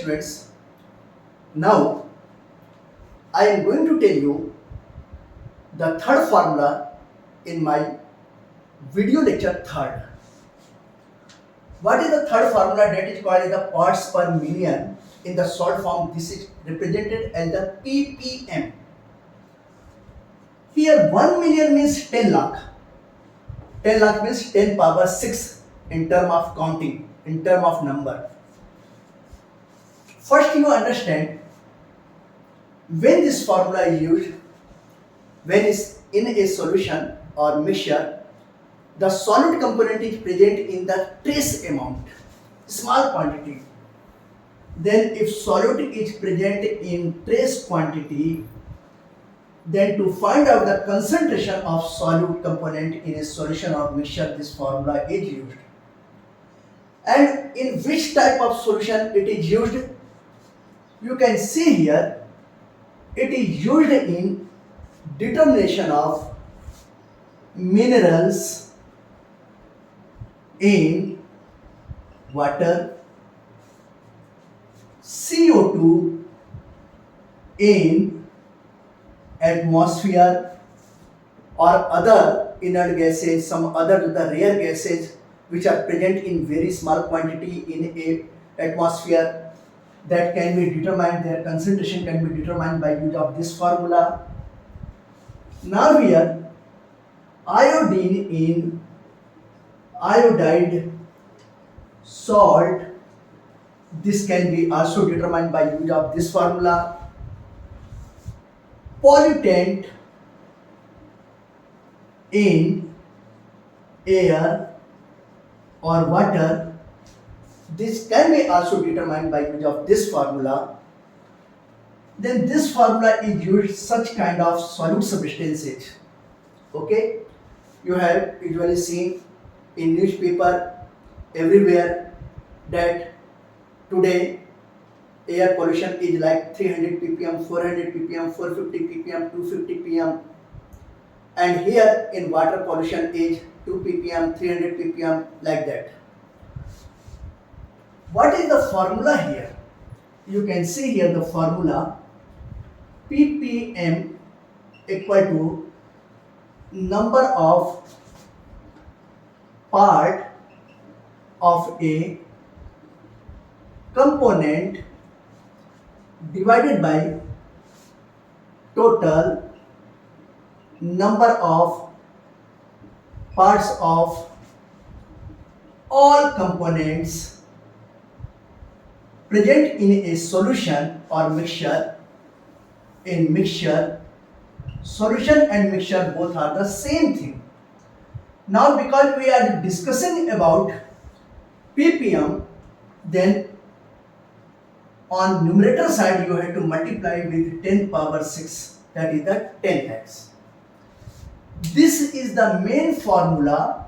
students, now I am going to tell you the third formula in my video lecture third. What is the third formula? That is called the parts per million. In the short form, this is represented as the P.P.M. Here 1 million means 10 lakh. 10 lakh means 10 power 6 in term of counting, in term of number. First you understand when this formula is used, when is in a solution or mixture, the solid component is present in the trace amount, small quantity. Then if solute is present in trace quantity, then to find out the concentration of solute component in a solution or mixture, this formula is used. And in which type of solution it is used? You can see here, it is used in determination of minerals in water, CO2 in atmosphere, or other inert gases, some other the rare gases which are present in very small quantity in a atmosphere, that can be determined, their concentration can be determined by use of this formula. Now here, iodine in iodide salt, this can be also determined by use of this formula. Pollutant in air or water, this can be also determined by use of this formula. Then this formula is used such kind of solute substances. Okay, you have usually seen in newspaper everywhere that today air pollution is like 300 ppm, 400 ppm, 450 ppm, 250 ppm, and here in water pollution is 2 ppm, 300 ppm, like that. What is the formula here? You can see here the formula P.P.M equal to number of part of a component divided by total number of parts of all components present in a solution or mixture. In mixture, solution and mixture both are the same thing. Now because we are discussing about ppm, then on numerator side you have to multiply with 10 power 6, that is the 10x. This is the main formula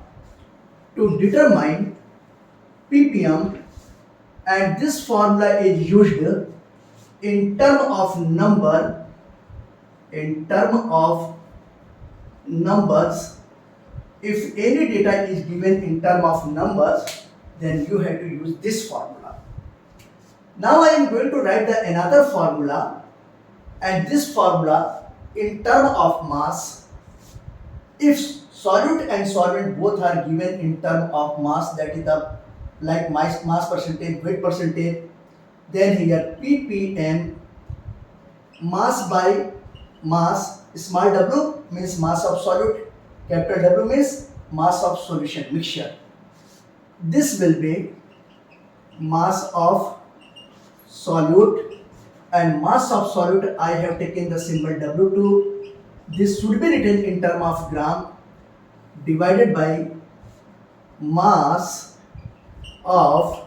to determine ppm, and this formula is used in term of number, in term of numbers. If any data is given in term of numbers, then you have to use this formula. Now I am going to write the another formula, and this formula in term of mass. If solute and solvent both are given in term of mass, that is the like mass percentage, weight percentage, then here ppm, mass by mass, small w means mass of solute, capital W means mass of solution mixture. This will be mass of solute, and mass of solute I have taken the symbol W2. This should be written in term of gram divided by mass of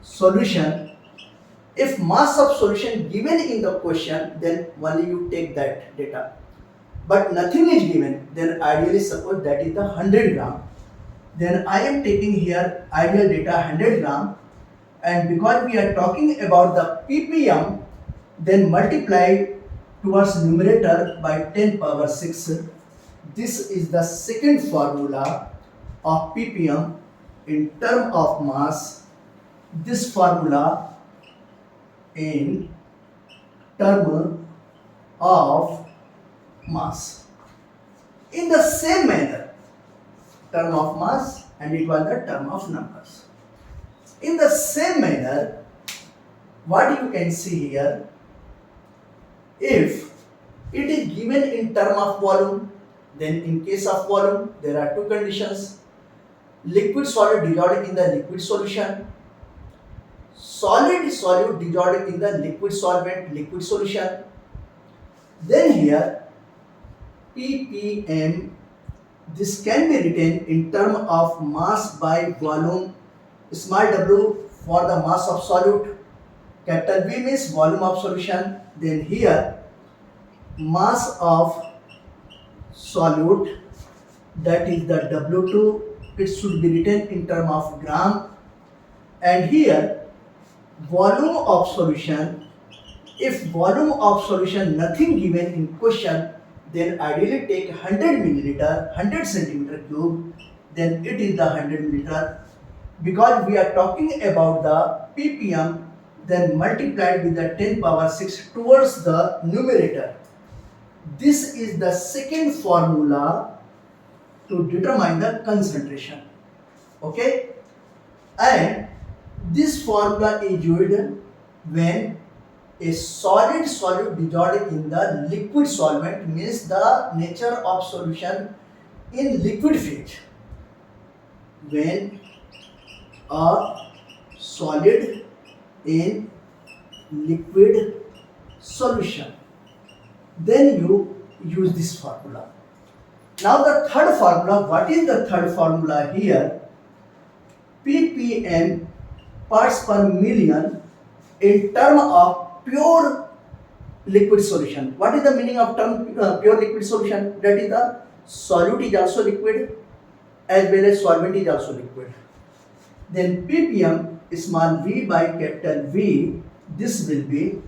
solution. If mass of solution given in the question, then only you take that data. But nothing is given, then ideally suppose that is the 100 gram. Then I am taking here ideal data 100 gram, and because we are talking about the ppm, then multiply towards numerator by 10 power 6. This is the second formula of ppm in term of mass. This formula in term of mass. In the same manner, term of mass and it was the term of numbers. In the same manner, what you can see here, if it is given in term of volume, then in case of volume, there are two conditions. Liquid solid dissolved in the liquid solution, solid solute dissolved in the liquid solvent liquid solution. Then here P.P.M, this can be written in term of mass by volume, small w for the mass of solute, capital V means volume of solution. Then here mass of solute, that is the W2, it should be written in term of gram. And here volume of solution, if volume of solution nothing given in question, then ideally take 100 milliliter 100 centimeter cube, then it is the 100 milliliter. Because we are talking about the ppm, then multiplied with the 10 power 6 towards the numerator. This is the second formula to determine the concentration. Okay, and this formula is used when a solid solute dissolved in the liquid solvent, means the nature of solution in liquid phase. When a solid in liquid solution, then you use this formula. Now the third formula, what is the third formula here? ppm parts per million in term of pure liquid solution. What is the meaning of term pure liquid solution? That is the solute is also liquid as well as solvent is also liquid. Then ppm small v by capital V, this will be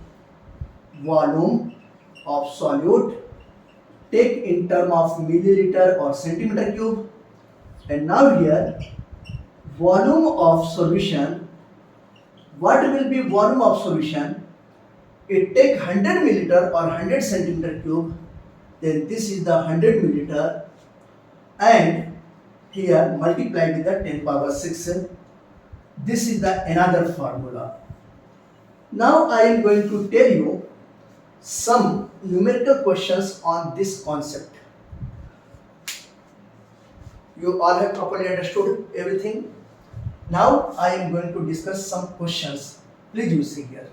volume of solute, take in term of milliliter or centimeter cube. And now here volume of solution, what will be volume of solution? It take 100 milliliter or 100 centimeter cube, then this is the 100 milliliter, and here multiplied with the 10 power 6. This is the another formula. Now I am going to tell you some numerical questions on this concept. You all have properly understood everything. Now I am going to discuss some questions. Please you see here.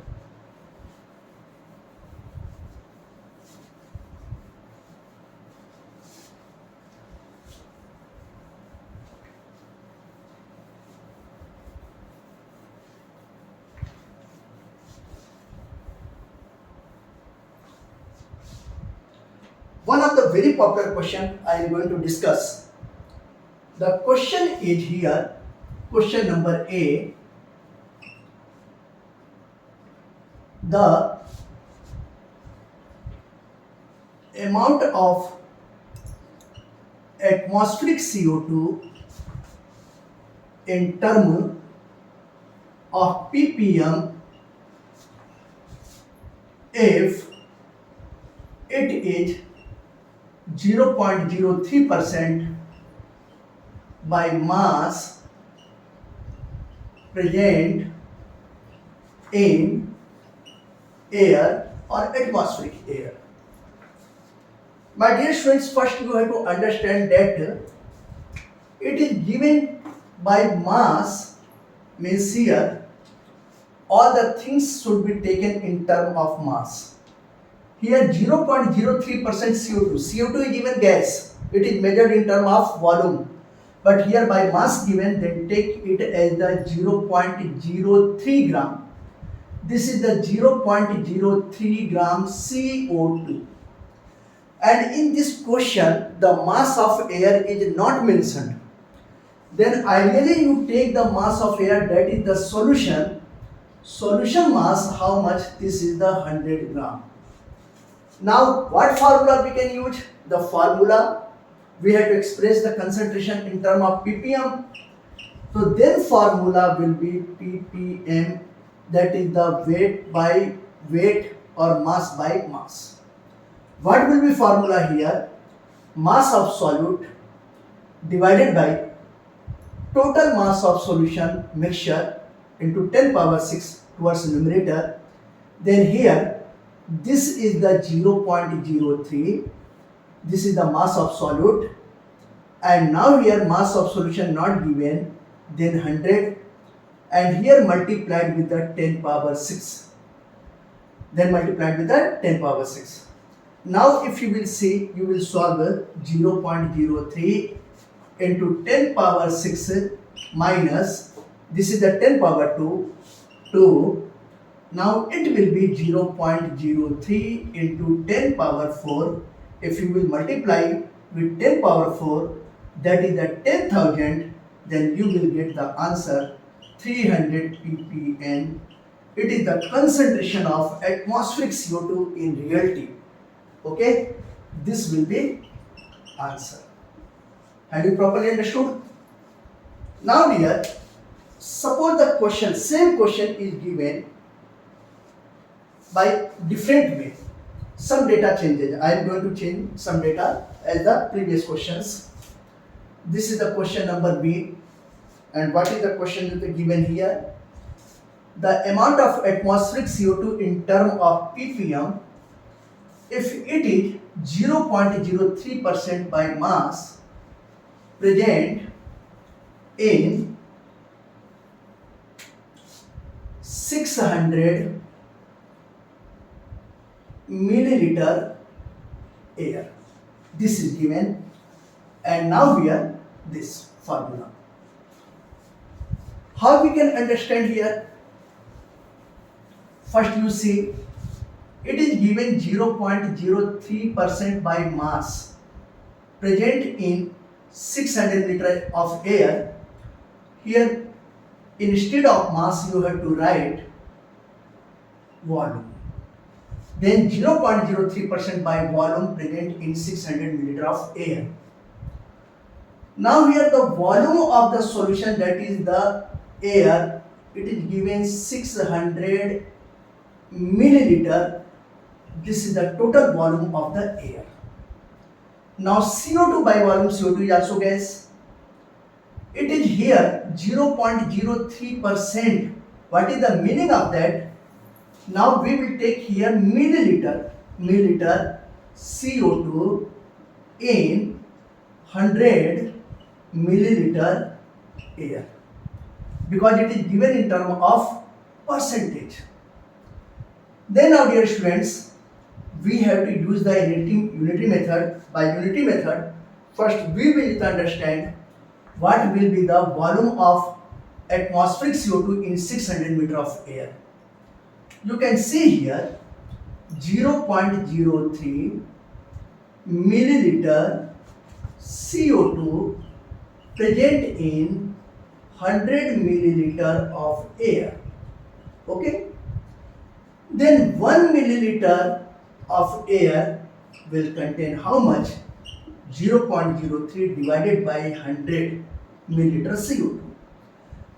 One of the very popular question I am going to discuss. The question is here, question number A. The amount of atmospheric CO2 in term of ppm if it is 0.03% by mass present in air or atmospheric air. My dear students, first you have to understand that it is given by mass, means here all the things should be taken in term of mass. Here 0.03% CO2. CO2 is given gas. It is measured in term of volume. But here by mass given, then take it as the 0.03 gram. This is the 0.03 gram CO2. And in this question, the mass of air is not mentioned. Then ideally you take the mass of air, that is the solution. Solution mass, how much? This is the 100 gram. Now, what formula we can use? The formula, we have to express the concentration in terms of ppm. So then formula will be ppm that is the weight by weight or mass by mass. What will be formula here? Mass of solute divided by total mass of solution mixture into 10 power 6 towards numerator. Then here this is the 0.03, this is the mass of solute, and now here mass of solution not given, then 100, and here multiplied with the 10 power 6, then multiplied with the 10 power 6. Now if you will see, you will solve 0.03 into 10 power 6 minus, this is the 10 power 2, now it will be 0.03 into 10 power 4. If you will multiply with 10 power 4, that is the 10,000, then you will get the answer 300 ppm. It is the concentration of atmospheric CO2 in reality. Okay, this will be answer. Have you properly understood? Now dear, suppose the question, same question is given by different way. Some data changes. I am going to change some data as the previous questions. This is the question number B. And what is the question given here? The amount of atmospheric CO2 in term of ppm, if it is 0.03% by mass present in 600 milliliter air. This is given, and now here this formula. How we can understand here? First you see, it is given 0.03% by mass present in 600 liter of air. Here instead of mass you have to write volume. Then 0.03% by volume present in 600 milliliter of air. Now here the volume of the solution, that is the air, it is given 600 milliliter. This is the total volume of the air. Now CO2 by volume, CO2 is also gas. It is here 0.03%. What is the meaning of that? Now we will take here milliliter CO2 in 100 milliliter air, because it is given in terms of percentage. Then now dear students, we have to use the unity method. By unity method, first we will understand what will be the volume of atmospheric CO2 in 600 meter of air. You can see here 0.03 milliliter CO2 present in 100 milliliter of air. Okay. Then 1 milliliter of air will contain how much? 0.03 divided by 100 milliliter CO2.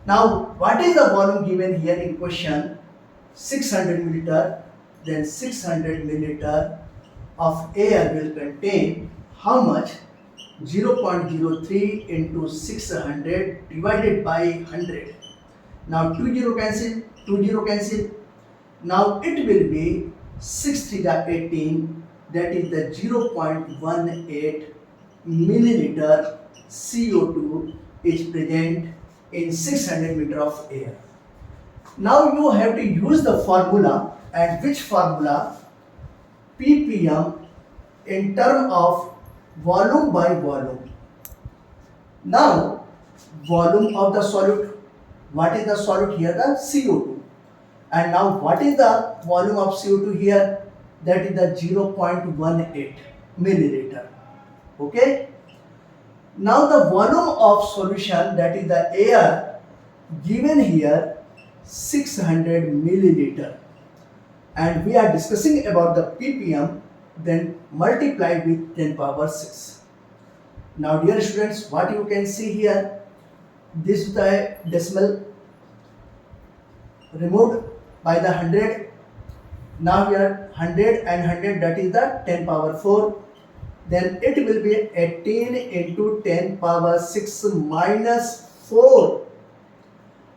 Now what is the volume given here in question? 600 milliliter. Then 600 milliliter of air will contain how much? 0.03 into 600 divided by 100. Now 20 cancel, 20 cancel. Now it will be 6 3 18, that is the 0.18 milliliter CO2 is present in 600 meter of air. Now you have to use the formula, and which formula? ppm in term of volume by volume. Now volume of the solute, what is the solute here? The CO2. And now what is the volume of CO2 here? That is the 0.18 milliliter. Okay. Now the volume of solution, that is the air, given here 600 milliliter, and we are discussing about the ppm, then multiply with 10 power 6. Now dear students, what you can see here, this is the decimal removed, by the 100. Now we are 100 and 100, that is the 10 power 4. Then it will be 18 into 10 power 6 minus 4.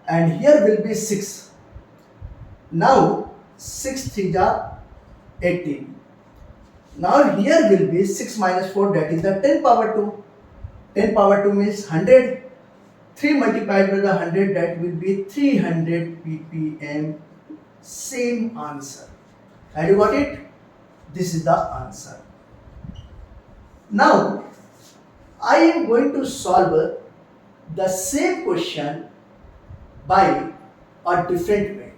And here will be 6. Now 6 3 are 18. Now here will be 6 minus 4, that is the 10 power 2. 10 power 2 means 100. 3 multiplied by the 100, that will be 300 ppm. Same answer. Have you got it? This is the answer. Now I am going to solve the same question by a different way.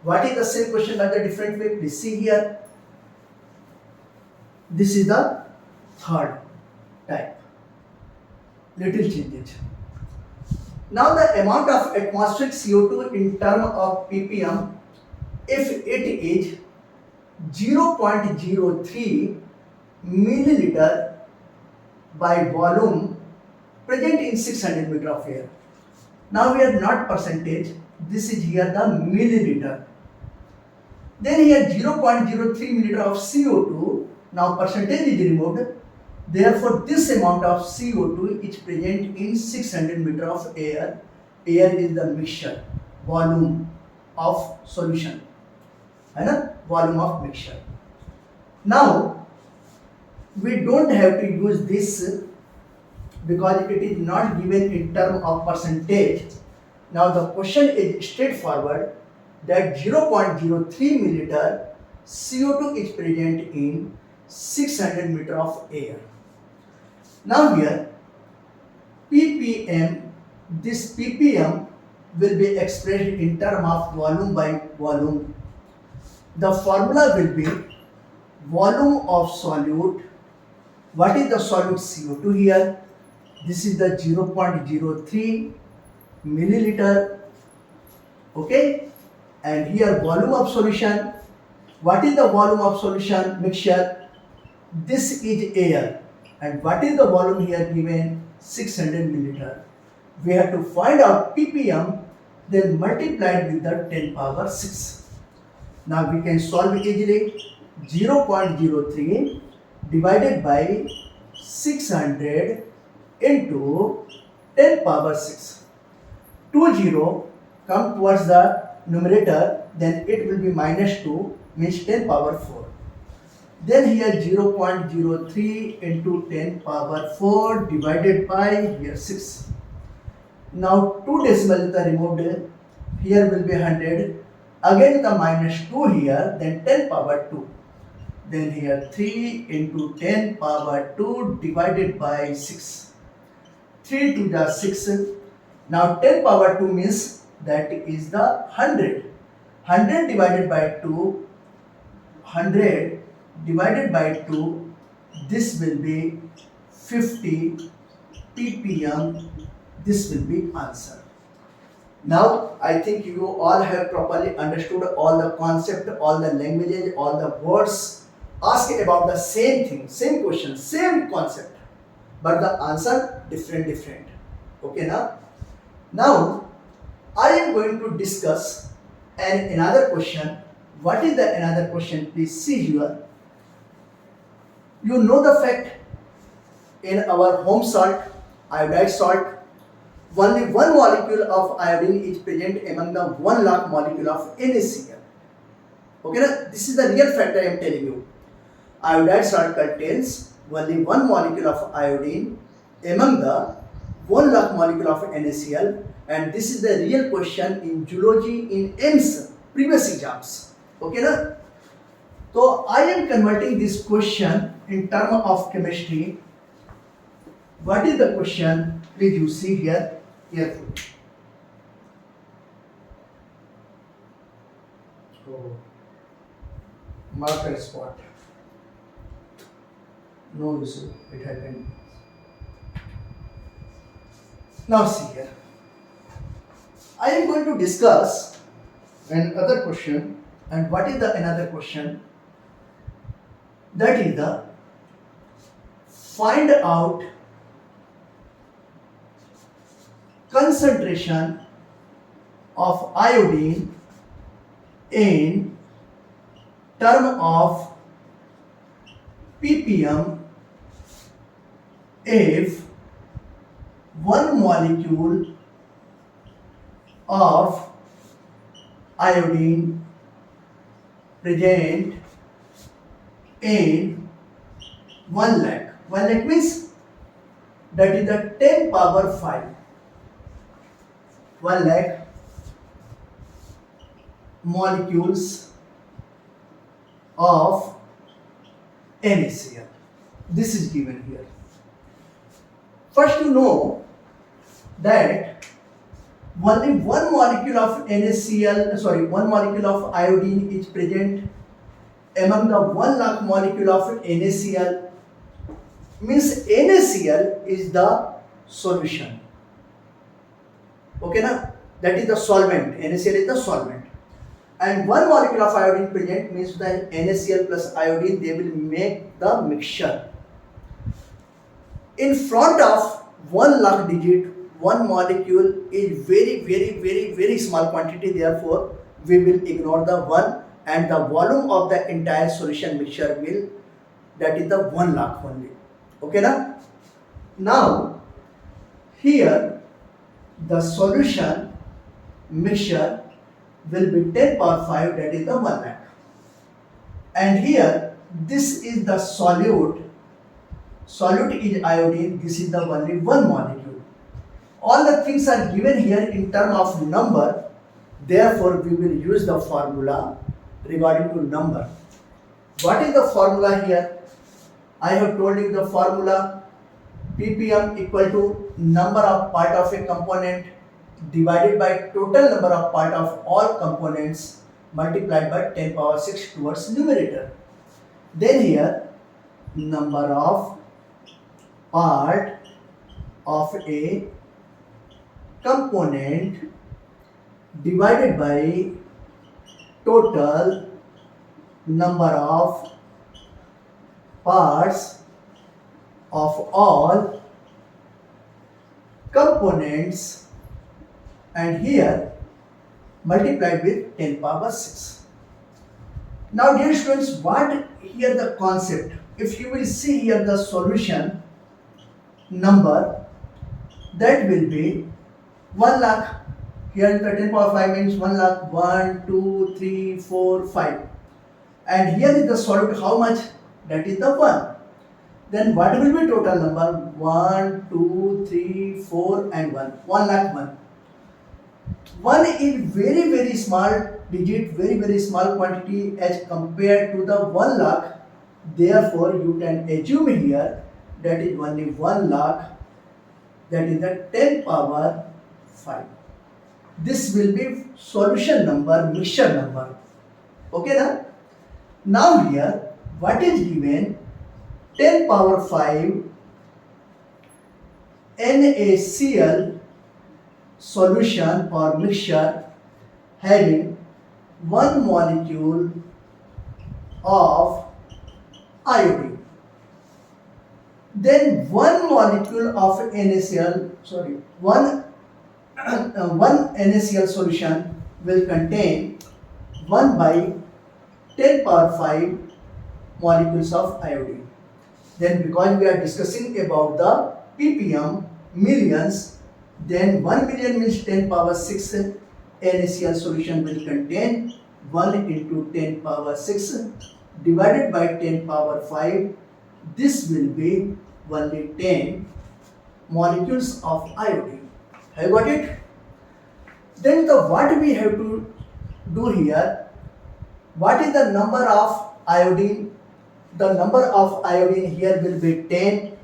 What is the same question by the different way? Please see here. This is the third type. Little change it. Now the amount of atmospheric CO2 in terms of ppm, if it is 0.03 milliliter by volume present in 600 meter of air. Now we are not percentage, this is here the milliliter. Then here 0.03 milliliter of CO2, now percentage is removed. Therefore, this amount of CO2 is present in 600 meter of air. Air is the mixture, volume of solution, volume of mixture. Now, we don't have to use this because it is not given in terms of percentage. Now, the question is straightforward that 0.03 milliliter CO2 is present in 600 meter of air. Now here ppm, this ppm will be expressed in terms of volume by volume. The formula will be volume of solute. What is the solute CO2 here? This is the 0.03 milliliter. Okay, and here volume of solution. What is the volume of solution mixture? This is air. And what is the volume here given? 600 milliliter. We have to find out ppm, then multiplied with the 10 power 6. Now we can solve it easily. 0.03 divided by 600 into 10 power 6. 20 come towards the numerator, then it will be minus 2, means 10 power 4. Then here 0.03 into 10 power 4 divided by here 6. Now 2 decimals are removed. Here will be 100. Again the minus 2 here, then 10 power 2. Then here 3 into 10 power 2 divided by 6. 3 to the 6. Now 10 power 2 means that is the 100. 100 divided by 2. 100 divided by 2, this will be 50 ppm. This will be answer. Now I think you all have properly understood all the concept, all the languages, all the words asked about the same thing, same question, same concept, but the answer different. Okay now? Now I am going to discuss another question. What is the another question? Please see here. You know the fact in our home salt, iodide salt, only one molecule of iodine is present among the 1 lakh molecule of NaCl. Okay, now, this is the real fact I am telling you. Iodide salt contains only one molecule of iodine among the 1 lakh molecule of NaCl, and this is the real question in zoology in AIMS previous exams. Okay, now? So I am converting this question in terms of chemistry. What is the question? Please you see here carefully. So marker spot. No issue, it happened. Now see here. I am going to discuss another question. And what is the another question? That is the find out concentration of iodine in term of ppm if one molecule of iodine present in 1 lakh. 1 lakh means that is the 10 power 5. 1 lakh molecules of NaCl. This is given here. First you know that only one molecule of one molecule of iodine is present among the 1 lakh molecule of NaCl. Means NaCl is the solution. Okay na? That is the solvent. NaCl is the solvent. And one molecule of iodine present means that NaCl plus iodine, they will make the mixture. In front of 1 lakh digit, one molecule is very small quantity. Therefore, we will ignore the 1 and the volume of the entire solution mixture will, that is the 1 lakh only. Okay na? Now, here the solution mixture will be 10 power 5, that is the 1 lakh. And here this is the solute. Solute is iodine. This is the only one molecule. All the things are given here in terms of number. Therefore, we will use the formula regarding to number. What is the formula here? I have told you the formula. ppm equal to number of part of a component divided by total number of part of all components multiplied by 10 power 6 towards numerator. Then here number of part of a component divided by total number of parts of all components, and here multiplied with 10 power 6. Now dear students, what here the concept? If you will see here the solution number, that will be 1 lakh. Here the 10 power 5 means 1 lakh, 1, 2, 3, 4, 5. And here is the solute, how much? That is the 1. Then what will be total number? 1, 2, 3, 4 and 1. 1 lakh 1. 1 is very small digit, very small quantity as compared to the 1 lakh. Therefore, you can assume here that is only 1 lakh, that is the 10 power 5. This will be solution number, mixture number. Okay na? Now here, what is given? 10 power 5 NaCl solution or mixture having one molecule of iodine. Then one molecule of one NaCl solution will contain 1 by 10 power 5 molecules of iodine. Then because we are discussing about the ppm millions, then 1 million means 10 power 6 NaCl solution will contain 1 into 10 power 6 divided by 10 power 5. This will be only 10 molecules of iodine. Have you got it? Then what we have to do here, what is the number of iodine? The number of iodine here will be 10.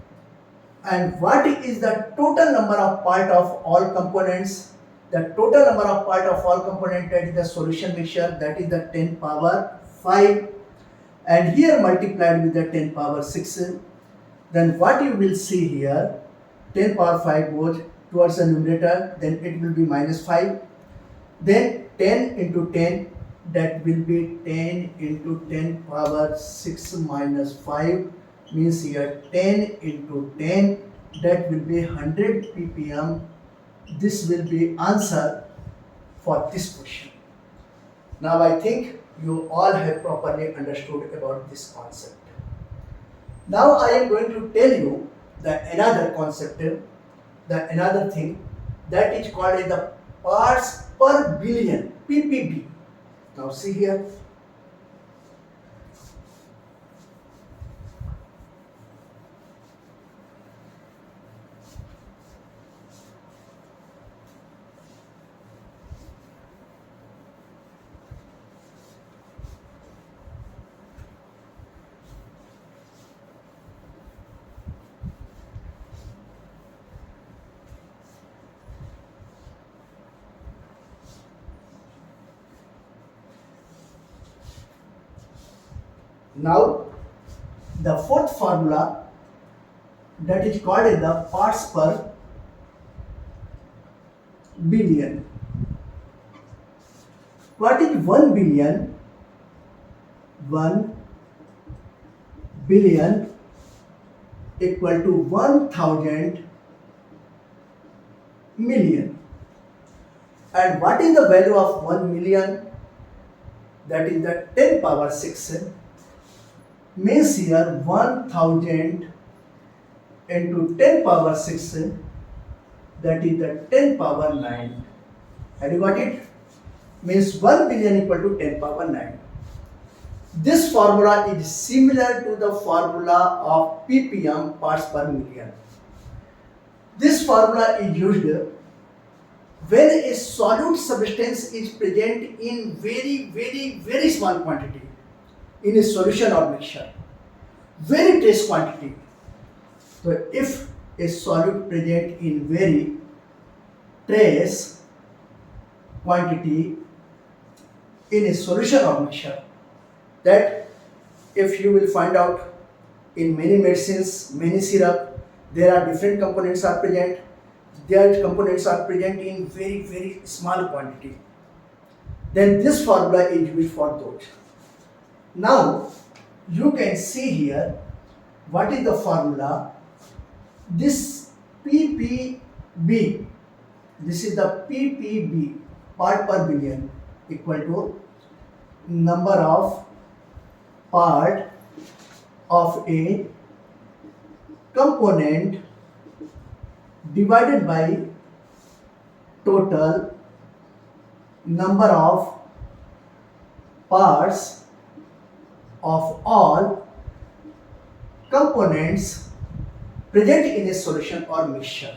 And what is the total number of part of all components? The total number of part of all components, that is the solution mixture, that is the 10 power 5. And here multiplied with the 10 power 6. Then what you will see here, 10 power 5 goes towards the numerator, then it will be minus 5. Then 10 into 10, that will be 10 into 10 power 6 minus 5, means here 10 into 10, that will be 100 ppm. This will be answer for this question. Now I think you all have properly understood about this concept. Now I am going to tell you the another concept, the another thing that is called as the parts per billion, P.P.B. Now see here. Now the fourth formula that is called as the parts per billion. What is 1 billion? 1 billion equal to 1000 million. And what is the value of 1 million? That is the 10 power 6. Means here 1000 into 10 power 6, that is the 10 power 9. Have you got it? Means 1 billion equal to 10 power 9. This formula is similar to the formula of P.P.M, parts per million. This formula is used when a solute substance is present in very small quantity in a solution or mixture, very trace quantity. So if a solute present in very trace quantity in a solution or mixture, that if you will find out in many medicines, many syrup, there are different components are present. Their components are present in very small quantity. Then this formula is used for those. Now you can see here what is the formula. This P.P.B, this is the P.P.B, part per billion, equal to number of part of a component divided by total number of parts of all components present in a solution or mixture.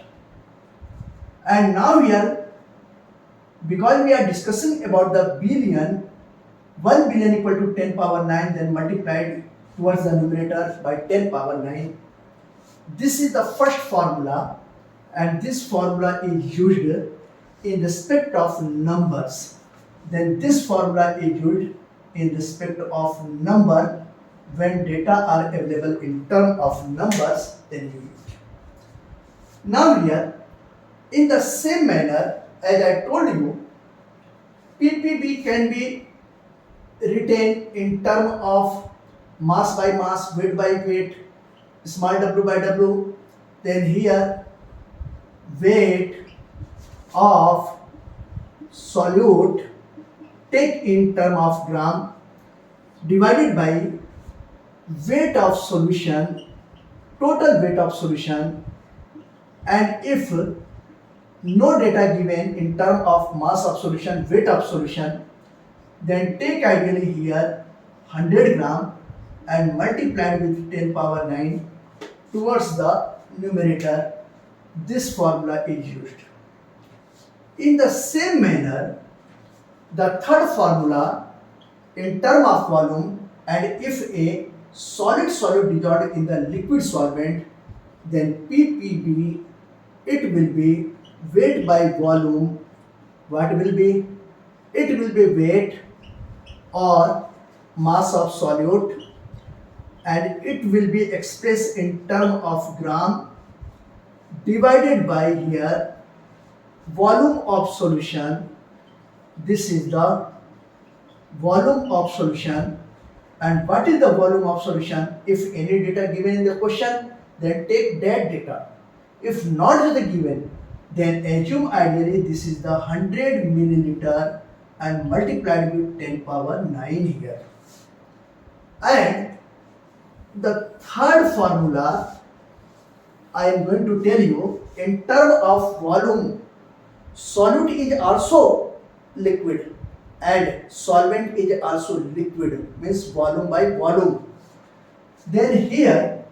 And now here, because we are discussing about the billion, 1 billion equal to 10 power 9, then multiplied towards the numerator by 10 power 9. This is the first formula, and this formula is used in respect of numbers. Then this formula is used in respect of number when data are available in term of numbers, then you use. Now here, in the same manner as I told you, P.P.B can be written in term of mass by mass, weight by weight, small w by w. Then here weight of solute take in term of gram divided by weight of solution, total weight of solution, and if no data given in term of mass of solution, weight of solution, then take ideally here 100 gram and multiply with 10 power 9 towards the numerator. This formula is used. In the same manner, the third formula in term of volume, and if a solid dissolved in the liquid solvent, then P.P.B, it will be weight by volume. What will be? It will be weight or mass of solute, and it will be expressed in term of gram divided by here volume of solution. This is the volume of solution. And what is the volume of solution? If any data given in the question, then take that data. If not the given, then assume ideally this is the 100 milliliter and multiplied with 10 power 9 here. And the third formula I am going to tell you in terms of volume. Solute is also liquid and solvent is also liquid, means volume by volume. Then here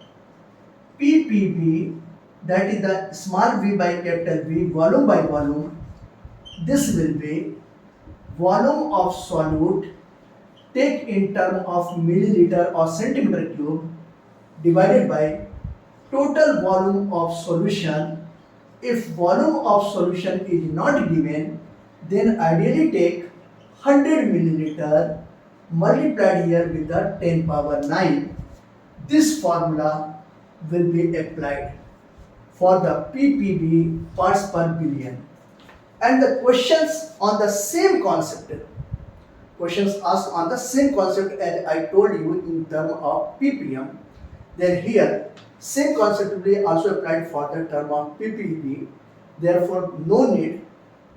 P.P.B, that is the small v by capital V, volume by volume, this will be volume of solute take in term of milliliter or centimeter cube divided by total volume of solution. If volume of solution is not given, then ideally take 100 milliliter multiplied here with the 10 power 9. This formula will be applied for the P.P.B parts per billion. And the questions on the same concept, questions asked on the same concept as I told you in term of P.P.M. Then here same concept will be also applied for the term of P.P.B. Therefore, no need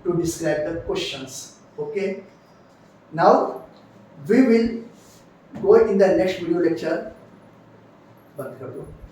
to describe the questions. Okay. Now we will go in the next video lecture. बंद कर दो.